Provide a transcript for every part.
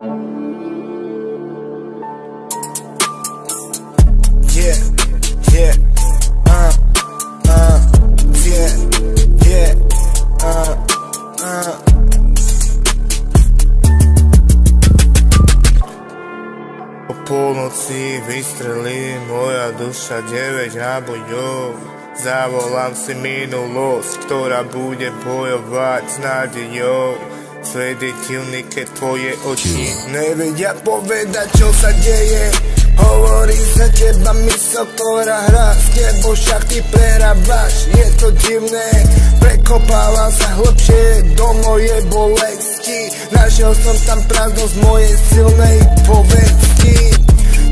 Yeah, yeah, yeah, yeah, Po polnoci vystrelí moja duša 9 nábojov. Zavolám si minulosť, ktorá bude bojovať s nádejou. Svediteľný, keď tvoje oči nevedia povedať, čo sa deje. Hovorí za teba mysl, ktorá hrá s tebou, však ty prerábaš. Je to divné, prekopávam sa hlbšie do mojej bolesti. Našiel som tam prázdnosť mojej silnej povesti.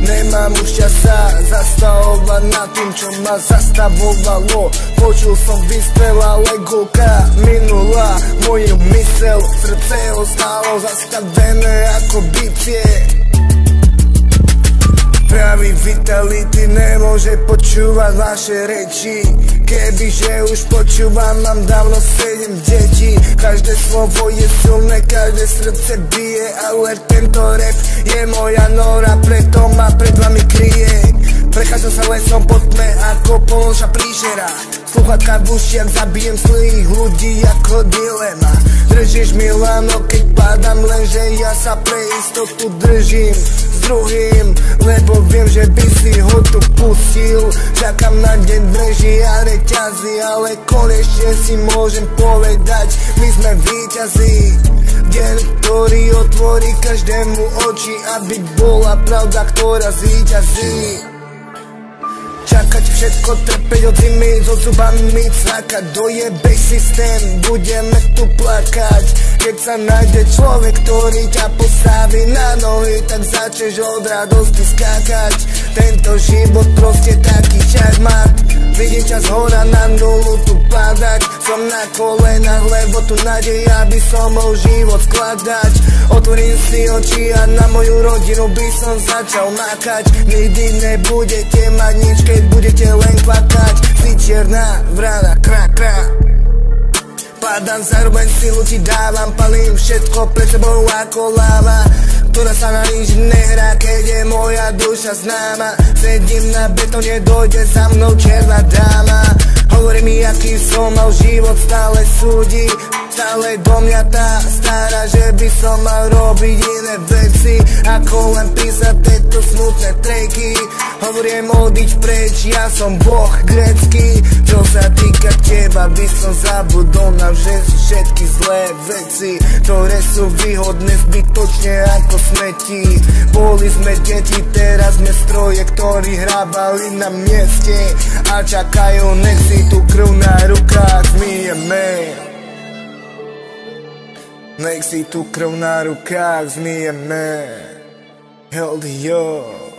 Nemám už čas sa zastavovať nad tým, čo ma zastavovalo. Počul som výspev, ale gulka minula moju mysel. Srdce ostalo zastavené ako bicie. Pravý vitality nemôže počúvať vaše reči. Kebyže už počúvam, mám dávno 7 detí. Každé slovo je silné, každé srdce bije, ale tento rap je moja nora, preto ma pred vami kryje. Prechádzam sa lesom po tme ako polnočná príšera. Sluchatka v ušiach, zabijem zlých ľudí ako dilema. Držíš mi lano, keď padám, lenže ja sa pre istotu držím s druhým, lebo viem, že by si ho tu pustil. Čakám na deň breží a reťazy, ale konečne si môžem povedať, my sme víťazi. Deň, ktorý otvorí každému oči, aby bola pravda, ktorá zvíťazí. Čakať všetko, trpeť od zimy, so zubami cvakať, dojebej systém, budeme tu plakať. Keď sa nájde človek, ktorý ťa postaví na nohy, tak začneš od radosti skákať. Tento život proste taký čakmat, vidím ťa zhora na nulu tu padať. Som na kolenách, lebo tu nádej, aby som mohol život skladať. Otvorím si oči a na moju rodinu by som začal makať. Nikdy nebudete mať nič, keď budete len kvakať. Si čierna vrana, krá, krá. Padám, zároveň silu ti dávam, palím všetko pred sebou ako láva, ktorá sa na nič nehrá, keď je moja duša známa. Sedím na betone, dojde za mnou černá dáma. Hovorí mi, aký som mal život, stále súdi, stále do mňa tá stará, že by som mal robiť iné veci, ako len písať tieto smutné trejky. Hovorím odiť preč, ja som boh grécky. Čo sa týka teba, by som zabudol na všetky zlé veci, ktoré sú výhodné zbytočne ako smeti. Boli sme deti, teraz sme stroje, ktorí hrábali na mieste a čakajú, nech si tu krv na rukách zmijeme. Nech si tu krv na rukách zmijeme. Hell yo.